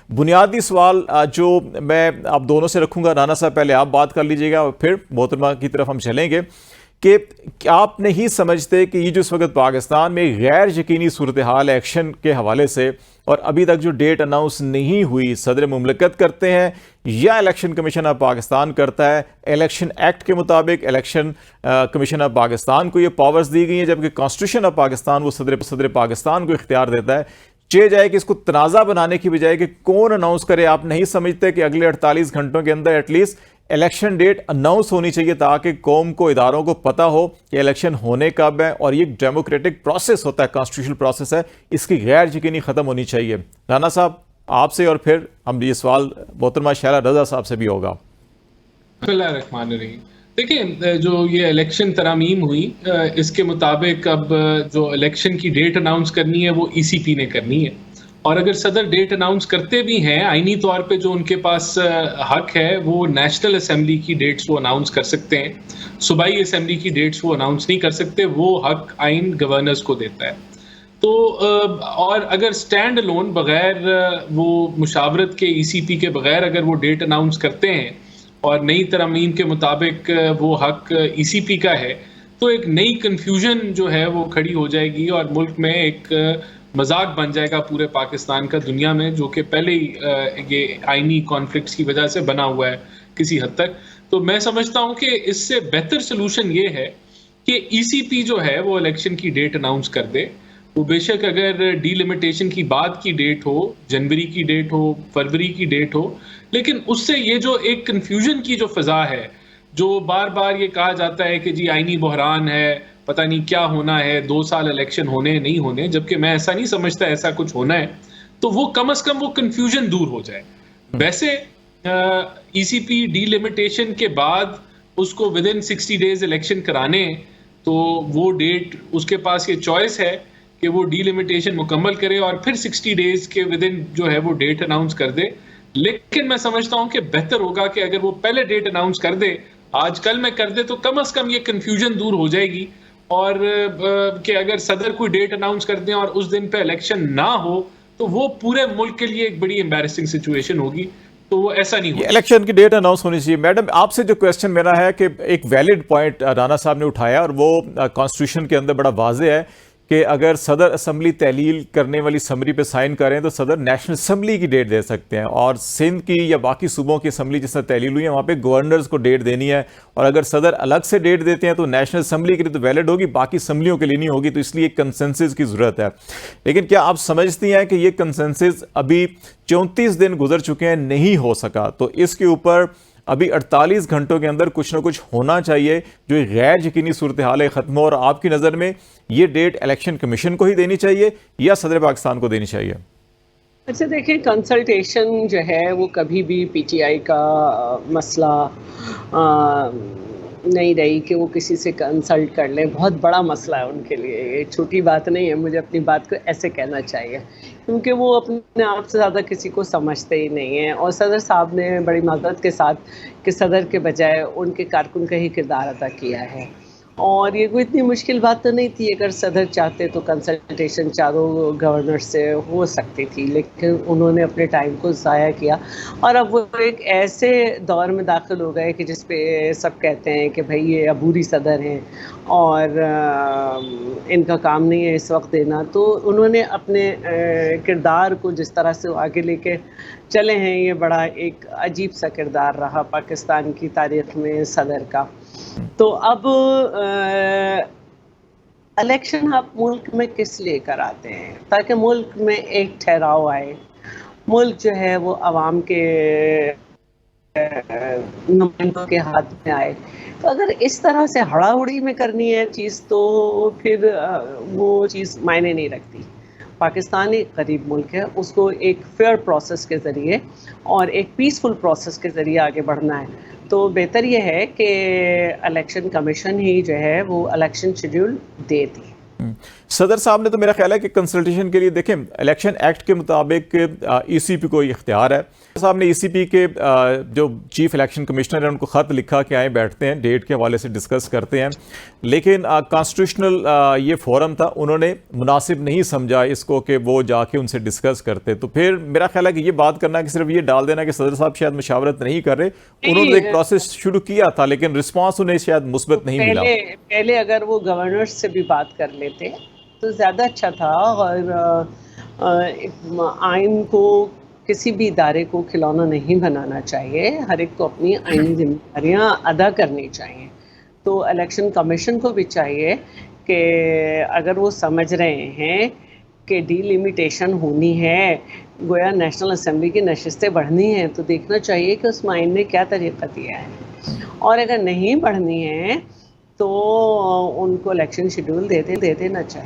بنیادی سوال جو میں آپ دونوں سے رکھوں گا، رانا صاحب پہلے آپ بات کر لیجئے گا اور پھر محترمہ کی طرف ہم چلیں گے، کہ آپ نہیں سمجھتے کہ یہ جو اس وقت پاکستان میں غیر یقینی صورتحال ایکشن کے حوالے سے، اور ابھی تک جو ڈیٹ اناؤنس نہیں ہوئی، صدر مملکت کرتے ہیں یا الیکشن کمیشن آف پاکستان کرتا ہے؟ الیکشن ایکٹ کے مطابق الیکشن کمیشن آف پاکستان کو یہ پاورز دی گئی ہیں، جبکہ کانسٹیٹیوشن آف پاکستان وہ صدر پاکستان کو اختیار دیتا ہے۔ جائے کہ اس کو تنازع بنانے کی بجائے کہ کون اناؤنس کرے، آپ نہیں سمجھتے کہ اگلے 48 گھنٹوں کے اندر at least election date announce ہونی چاہیے تاکہ قوم کو، اداروں کو پتہ ہو کہ الیکشن ہونے کب ہے؟ اور یہ ڈیموکریٹک پروسیس ہوتا ہے، کانسٹیٹیوشنل پروسیس ہے، اس کی غیر یقینی ختم ہونی چاہیے۔ رانا صاحب آپ سے، اور پھر ہم یہ سوال محترمہ شہلا رضا صاحب سے بھی ہوگا۔ بسم اللہ الرحمن الرحیم۔ دیکھیں، جو یہ الیکشن ترامیم ہوئی، اس کے مطابق اب جو الیکشن کی ڈیٹ اناؤنس کرنی ہے وہ ای سی پی نے کرنی ہے، اور اگر صدر ڈیٹ اناؤنس کرتے بھی ہیں، آئینی طور پہ جو ان کے پاس حق ہے وہ نیشنل اسمبلی کی ڈیٹس وہ اناؤنس کر سکتے ہیں، صوبائی اسمبلی کی ڈیٹس وہ اناؤنس نہیں کر سکتے، وہ حق آئین گورنرز کو دیتا ہے۔ تو اور اگر سٹینڈ الون بغیر وہ مشاورت کے، ای سی پی کے بغیر اگر وہ ڈیٹ اناؤنس کرتے ہیں اور نئی ترامیم کے مطابق وہ حق ای سی پی کا ہے، تو ایک نئی کنفیوژن جو ہے وہ کھڑی ہو جائے گی، اور ملک میں ایک مذاق بن جائے گا پورے پاکستان کا دنیا میں، جو کہ پہلے ہی یہ آئینی کانفلکٹس کی وجہ سے بنا ہوا ہے کسی حد تک۔ تو میں سمجھتا ہوں کہ اس سے بہتر سلوشن یہ ہے کہ ای سی پی جو ہے وہ الیکشن کی ڈیٹ اناؤنس کر دے۔ وہ بے شک اگر ڈی لمیٹیشن کی بعد کی ڈیٹ ہو، جنوری کی ڈیٹ ہو، فروری کی ڈیٹ ہو، لیکن اس سے یہ جو ایک کنفیوژن کی جو فضا ہے، جو بار بار یہ کہا جاتا ہے کہ جی آئینی بحران ہے، پتہ نہیں کیا ہونا ہے، 2 سال الیکشن ہونے نہیں ہونے، جبکہ میں ایسا نہیں سمجھتا ایسا کچھ ہونا ہے، تو وہ کم از کم وہ کنفیوژن دور ہو جائے۔ ویسے ای سی پی ڈی لمیٹیشن کے بعد اس کو ودن 60 ڈیز الیکشن کرانے، تو وہ ڈیٹ اس کے پاس یہ چوائس ہے کہ وہ ڈی لمیٹیشن مکمل کرے اور پھر 60 ڈیز کے ودن جو ہے وہ ڈیٹ اناؤنس کر دے۔ لیکن میں سمجھتا ہوں کہ بہتر ہوگا کہ اگر وہ پہلے ڈیٹ اناؤنس کر دے، آج کل میں کر دے، تو کم از کم یہ کنفیوژن دور ہو جائے گی، اور کہ اگر صدر کوئی ڈیٹ اناؤنس کر دیں اور اس دن پہ الیکشن نہ ہو تو وہ پورے ملک کے لیے ایک بڑی امبیرسنگ سچویشن ہوگی، تو وہ ایسا نہیں ہوگا۔ الیکشن کی ڈیٹ اناؤنس ہونی چاہیے۔ میڈم آپ سے جو کویسچن میرا ہے کہ ایک ویلڈ پوائنٹ رانا صاحب نے اٹھایا، اور وہ کانسٹیٹیوشن کے اندر بڑا واضح ہے کہ اگر صدر اسمبلی تحلیل کرنے والی سمری پہ سائن کریں تو صدر نیشنل اسمبلی کی ڈیٹ دے سکتے ہیں، اور سندھ کی یا باقی صوبوں کی اسمبلی جس طرح تحلیل ہوئی ہے وہاں پہ گورنرز کو ڈیٹ دینی ہے، اور اگر صدر الگ سے ڈیٹ دیتے ہیں تو نیشنل اسمبلی کے لیے تو ویلڈ ہوگی، باقی اسمبلیوں کے لیے نہیں ہوگی، تو اس لیے ایک کنسنسس کی ضرورت ہے۔ لیکن کیا آپ سمجھتی ہیں کہ یہ کنسنسس ابھی 34 دن گزر چکے ہیں نہیں ہو سکا، تو اس کے اوپر ابھی 48 گھنٹوں کے اندر کچھ نہ کچھ ہونا چاہیے جو غیر یقینی صورتحال ختم ہو؟ اور آپ کی نظر میں یہ ڈیٹ الیکشن کمیشن کو ہی دینی چاہیے یا صدر پاکستان کو دینی چاہیے؟ اچھا دیکھیں، کنسلٹیشن جو ہے وہ کبھی بھی پی ٹی آئی کا مسئلہ نہیں رہی کہ وہ کسی سے کنسلٹ کر لیں، بہت بڑا مسئلہ ہے ان کے لیے، یہ چھوٹی بات نہیں ہے۔ مجھے اپنی بات کو ایسے کہنا چاہیے، کیونکہ وہ اپنے آپ سے زیادہ کسی کو سمجھتے ہی نہیں ہیں، اور صدر صاحب نے بڑی معذرت کے ساتھ کہ صدر کے بجائے ان کے کارکن کا ہی کردار ادا کیا ہے، اور یہ کوئی اتنی مشکل بات تو نہیں تھی۔ اگر صدر چاہتے تو کنسلٹیشن چاروں گورنر سے ہو سکتی تھی، لیکن انہوں نے اپنے ٹائم کو ضائع کیا، اور اب وہ ایک ایسے دور میں داخل ہو گئے کہ جس پہ سب کہتے ہیں کہ بھائی یہ عبوری صدر ہیں اور ان کا کام نہیں ہے اس وقت دینا۔ تو انہوں نے اپنے کردار کو جس طرح سے آگے لے کے چلے ہیں، یہ بڑا ایک عجیب سا کردار رہا پاکستان کی تاریخ میں صدر کا۔ تو اب الیکشن آپ ملک میں کس لیے کراتے ہیں؟ تاکہ ملک میں ایک ٹھہراؤ آئے، ملک جو ہے وہ عوام کے نمائندوں کے ہاتھ میں آئے۔ تو اگر اس طرح سے ہڑا ہڑی میں کرنی ہے چیز تو پھر وہ چیز معنی نہیں رکھتی۔ پاکستان ایک غریب ملک ہے، اس کو ایک فیئر پروسیس کے ذریعے اور ایک پیسفل پروسیس کے ذریعے آگے بڑھنا ہے۔ تو بہتر یہ ہے کہ الیکشن کمیشن ہی جو ہے وہ الیکشن شیڈیول دے دی۔ صدر صاحب نے تو میرا خیال ہے کہ کنسلٹیشن کے لیے دیکھیں الیکشن ایکٹ کے مطابق ای سی پی کو یہ اختیار ہے. صاحب نے ای سی پی کے جو چیف الیکشن کمشنر ہیں ان کو خط لکھا کہ آئیں بیٹھتے ہیں, ڈیٹ کے حوالے سے ڈسکس کرتے ہیں, لیکن کانسٹیٹیوشنل یہ فورم تھا, انہوں نے مناسب نہیں سمجھا اس کو کہ وہ جا کے ان سے ڈسکس کرتے. تو پھر میرا خیال ہے کہ یہ بات کرنا کہ صرف یہ ڈال دینا کہ صدر صاحب شاید مشاورت نہیں کر رہے, انہوں نے ایک پروسیس شروع کیا تھا لیکن رسپانس انہیں شاید مثبت نہیں ملا. پہلے اگر وہ گورنر سے بھی بات کر لیتے تو زیادہ اچھا تھا. اور آئین کو کسی بھی ادارے کو کھلونا نہیں بنانا چاہیے, ہر ایک کو اپنی آئینی ذمہ داریاں ادا کرنی چاہیے. تو الیکشن کمیشن کو بھی چاہیے کہ اگر وہ سمجھ رہے ہیں کہ ڈی لیمیٹیشن ہونی ہے, گویا نیشنل اسمبلی کی نشستیں بڑھنی ہیں, تو دیکھنا چاہیے کہ اس آئین نے کیا طریقہ دیا ہے, اور اگر نہیں بڑھنی ہے تو ان کو الیکشن شیڈول دے دینا چاہیے.